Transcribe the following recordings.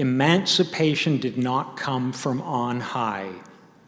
Emancipation did not come from on high.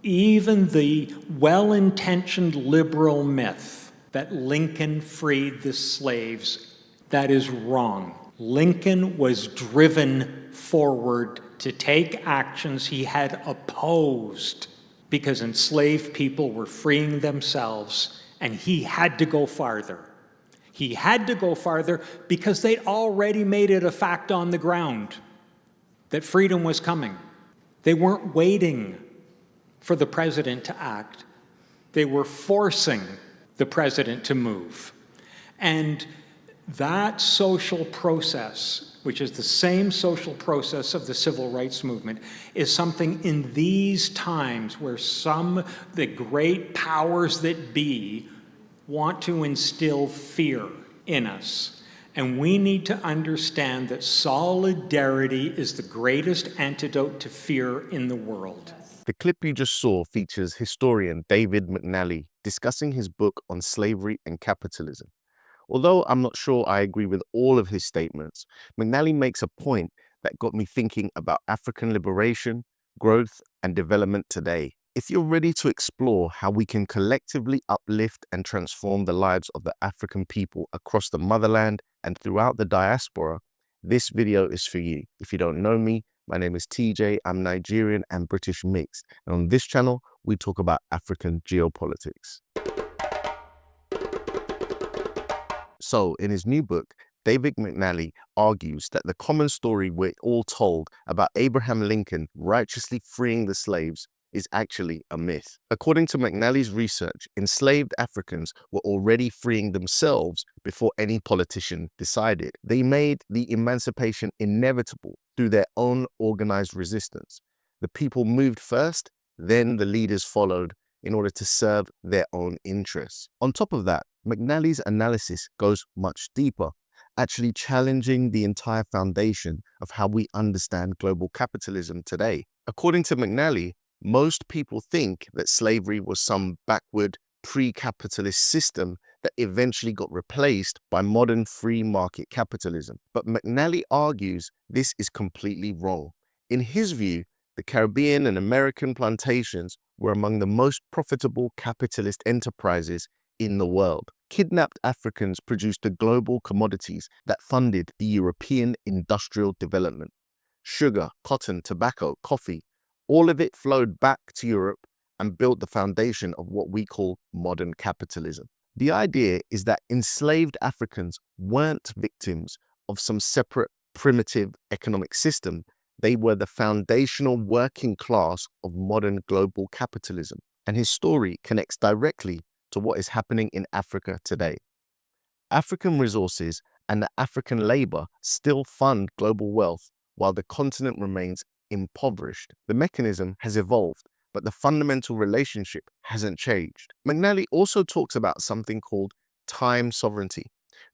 Even the well-intentioned liberal myth that Lincoln freed the slaves, that is wrong. Lincoln was driven forward to take actions he had opposed because enslaved people were freeing themselves, and he had to go farther. He had to go farther because they'd already made it a fact on the ground that freedom was coming. They weren't waiting for the president to act. They were forcing the president to move. And that social process, which is the same social process of the civil rights movement, is something in these times where the great powers that be want to instill fear in us. And we need to understand that solidarity is the greatest antidote to fear in the world. The clip you just saw features historian David McNally discussing his book on slavery and capitalism. Although I'm not sure I agree with all of his statements, McNally makes a point that got me thinking about African liberation, growth, and development today. If you're ready to explore how we can collectively uplift and transform the lives of the African people across the motherland and throughout the diaspora, this video is for you. If you don't know me, my name is TJ, I'm Nigerian and British mixed, and on this channel, we talk about African geopolitics. So, in his new book, David McNally argues that the common story we're all told about Abraham Lincoln righteously freeing the slaves is actually a myth. According to McNally's research, enslaved Africans were already freeing themselves before any politician decided. They made the emancipation inevitable through their own organized resistance. The people moved first, then the leaders followed in order to serve their own interests. On top of that, McNally's analysis goes much deeper, actually challenging the entire foundation of how we understand global capitalism today. According to McNally, most people think that slavery was some backward, pre-capitalist system that eventually got replaced by modern free market capitalism. But McNally argues this is completely wrong. In his view, the Caribbean and American plantations were among the most profitable capitalist enterprises in the world. Kidnapped Africans produced the global commodities that funded the European industrial development. Sugar, cotton, tobacco, coffee, all of it flowed back to Europe and built the foundation of what we call modern capitalism. The idea is that enslaved Africans weren't victims of some separate primitive economic system. They were the foundational working class of modern global capitalism. And his story connects directly to what is happening in Africa today. African resources and the African labor still fund global wealth while the continent remains impoverished. The mechanism has evolved, but the fundamental relationship hasn't changed. McNally also talks about something called time sovereignty.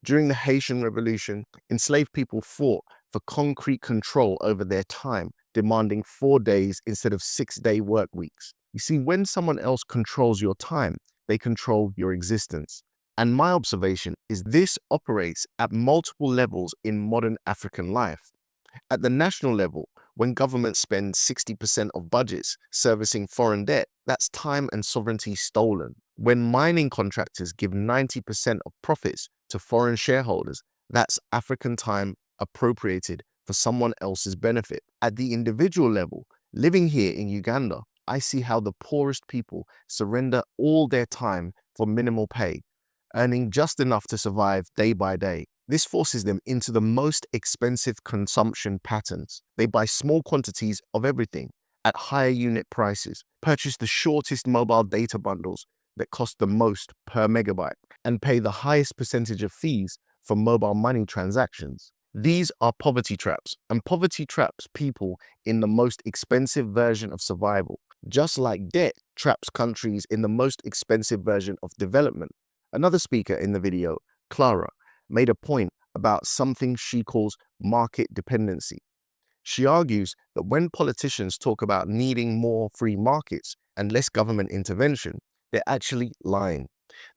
During the Haitian Revolution, enslaved people fought for concrete control over their time, demanding 4 days instead of 6-day work weeks. You see, when someone else controls your time, they control your existence. And my observation is this operates at multiple levels in modern African life. At the national level, when governments spend 60% of budgets servicing foreign debt, that's time and sovereignty stolen. When mining contractors give 90% of profits to foreign shareholders, that's African time appropriated for someone else's benefit. At the individual level, living here in Uganda, I see how the poorest people surrender all their time for minimal pay, earning just enough to survive day by day. This forces them into the most expensive consumption patterns. They buy small quantities of everything at higher unit prices, purchase the shortest mobile data bundles that cost the most per megabyte, and pay the highest percentage of fees for mobile money transactions. These are poverty traps, and poverty traps people in the most expensive version of survival, just like debt traps countries in the most expensive version of development. Another speaker in the video, Clara, made a point about something she calls market dependency. She argues that when politicians talk about needing more free markets and less government intervention, they're actually lying.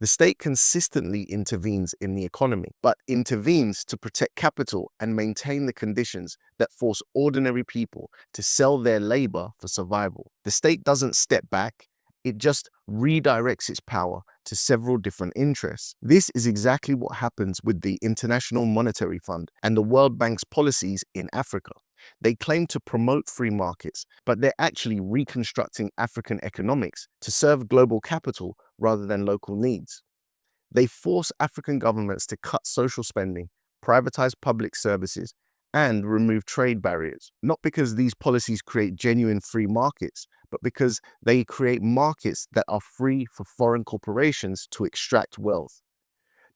The state consistently intervenes in the economy, but intervenes to protect capital and maintain the conditions that force ordinary people to sell their labor for survival. The state doesn't step back, it just redirects its power to several different interests. This is exactly what happens with the International Monetary Fund and the World Bank's policies in Africa. They claim to promote free markets, but they're actually reconstructing African economics to serve global capital rather than local needs. They force African governments to cut social spending, privatize public services, and remove trade barriers, not because these policies create genuine free markets, but because they create markets that are free for foreign corporations to extract wealth.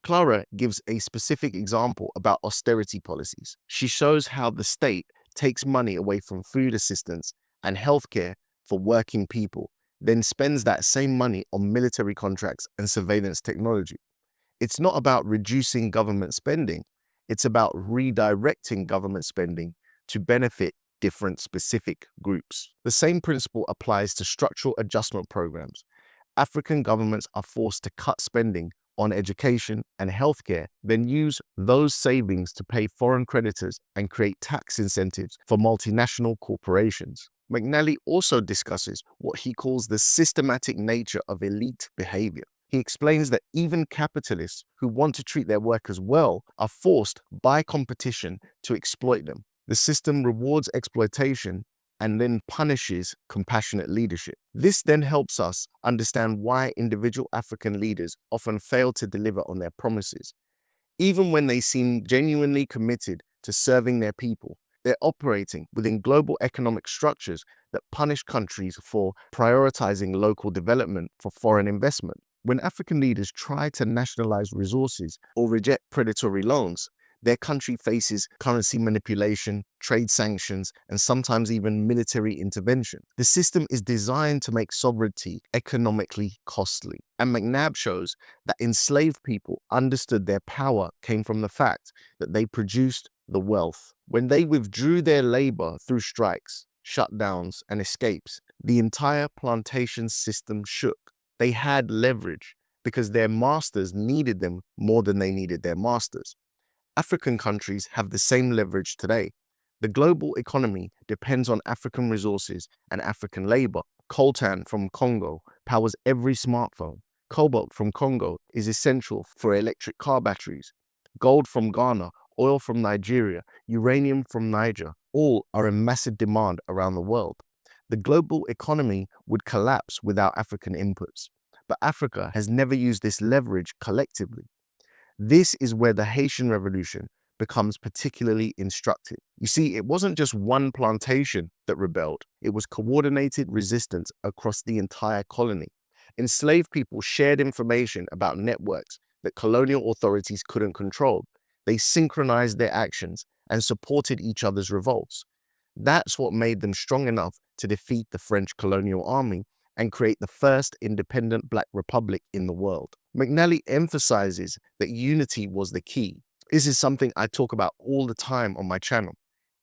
Clara gives a specific example about austerity policies. She shows how the state takes money away from food assistance and healthcare for working people, then spends that same money on military contracts and surveillance technology. It's not about reducing government spending, it's about redirecting government spending to benefit different specific groups. The same principle applies to structural adjustment programs. African governments are forced to cut spending on education and healthcare, then use those savings to pay foreign creditors and create tax incentives for multinational corporations. McNally also discusses what he calls the systematic nature of elite behavior. He explains that even capitalists who want to treat their workers well are forced by competition to exploit them. The system rewards exploitation and then punishes compassionate leadership. This then helps us understand why individual African leaders often fail to deliver on their promises. Even when they seem genuinely committed to serving their people, they're operating within global economic structures that punish countries for prioritizing local development for foreign investment. When African leaders try to nationalize resources or reject predatory loans, their country faces currency manipulation, trade sanctions, and sometimes even military intervention. The system is designed to make sovereignty economically costly. And McNabb shows that enslaved people understood their power came from the fact that they produced the wealth. When they withdrew their labor through strikes, shutdowns, and escapes, the entire plantation system shook. They had leverage because their masters needed them more than they needed their masters. African countries have the same leverage today. The global economy depends on African resources and African labor. Coltan from Congo powers every smartphone. Cobalt from Congo is essential for electric car batteries. Gold from Ghana, oil from Nigeria, uranium from Niger, all are in massive demand around the world. The global economy would collapse without African inputs, but Africa has never used this leverage collectively. This is where the Haitian Revolution becomes particularly instructive. You see, it wasn't just one plantation that rebelled, it was coordinated resistance across the entire colony. Enslaved people shared information about networks that colonial authorities couldn't control. They synchronized their actions and supported each other's revolts. That's what made them strong enough to defeat the French colonial army and create the first independent Black republic in the world. McNally emphasizes that unity was the key. This is something I talk about all the time on my channel.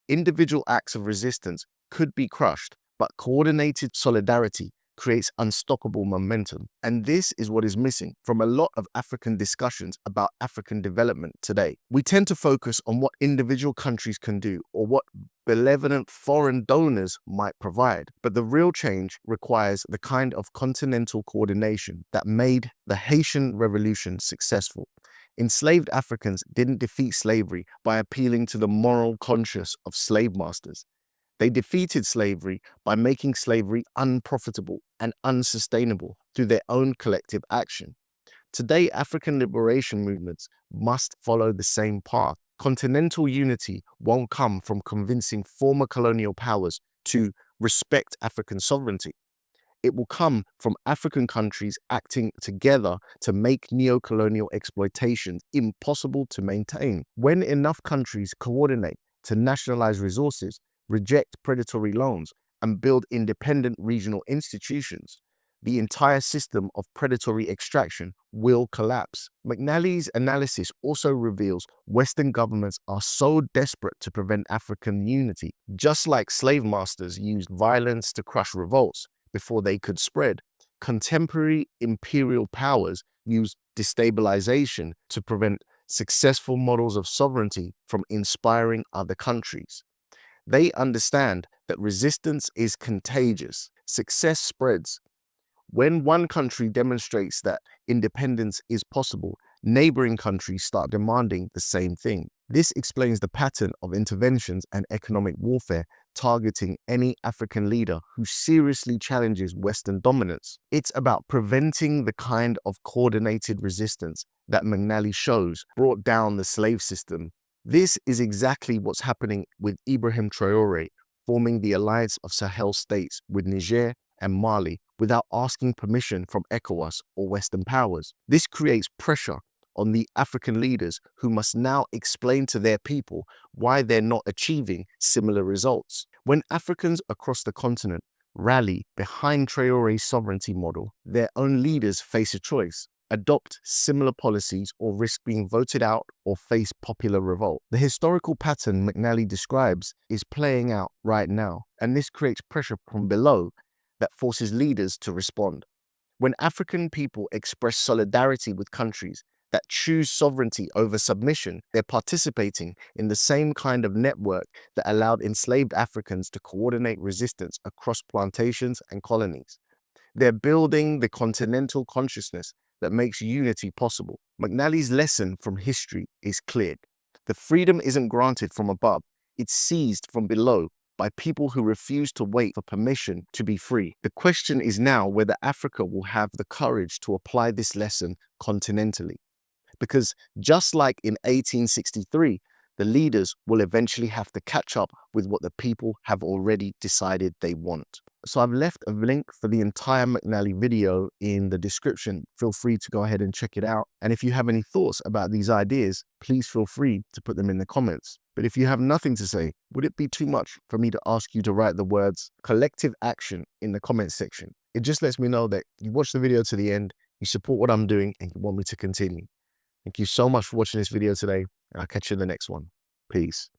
Individual acts of resistance could be crushed, but coordinated solidarity creates unstoppable momentum. And this is what is missing from a lot of African discussions about African development today. We tend to focus on what individual countries can do or what benevolent foreign donors might provide. But the real change requires the kind of continental coordination that made the Haitian Revolution successful. Enslaved Africans didn't defeat slavery by appealing to the moral conscience of slave masters. They defeated slavery by making slavery unprofitable and unsustainable through their own collective action. Today, African liberation movements must follow the same path. Continental unity won't come from convincing former colonial powers to respect African sovereignty. It will come from African countries acting together to make neocolonial exploitation impossible to maintain. When enough countries coordinate to nationalize resources, reject predatory loans, and build independent regional institutions, the entire system of predatory extraction will collapse. McNally's analysis also reveals Western governments are so desperate to prevent African unity, just like slave masters used violence to crush revolts before they could spread. Contemporary imperial powers use destabilization to prevent successful models of sovereignty from inspiring other countries. They understand that resistance is contagious. Success spreads. When one country demonstrates that independence is possible, neighboring countries start demanding the same thing. This explains the pattern of interventions and economic warfare targeting any African leader who seriously challenges Western dominance. It's about preventing the kind of coordinated resistance that McNally shows brought down the slave system. This is exactly what's happening with Ibrahim Traoré forming the alliance of Sahel states with Niger and Mali without asking permission from ECOWAS or Western powers. This creates pressure on the African leaders who must now explain to their people why they're not achieving similar results. When Africans across the continent rally behind Traoré's sovereignty model, their own leaders face a choice: adopt similar policies or risk being voted out or face popular revolt. The historical pattern McNally describes is playing out right now, and this creates pressure from below that forces leaders to respond. When African people express solidarity with countries that choose sovereignty over submission, they're participating in the same kind of network that allowed enslaved Africans to coordinate resistance across plantations and colonies. They're building the continental consciousness that makes unity possible. McNally's lesson from history is clear. The freedom isn't granted from above, it's seized from below by people who refuse to wait for permission to be free. The question is now whether Africa will have the courage to apply this lesson continentally. Because just like in 1863, the leaders will eventually have to catch up with what the people have already decided they want. So I've left a link for the entire McNally video in the description. Feel free to go ahead and check it out. And if you have any thoughts about these ideas, please feel free to put them in the comments. But if you have nothing to say, would it be too much for me to ask you to write the words collective action in the comment section? It just lets me know that you watched the video to the end, you support what I'm doing, and you want me to continue. Thank you so much for watching this video today, and I'll catch you in the next one. Peace.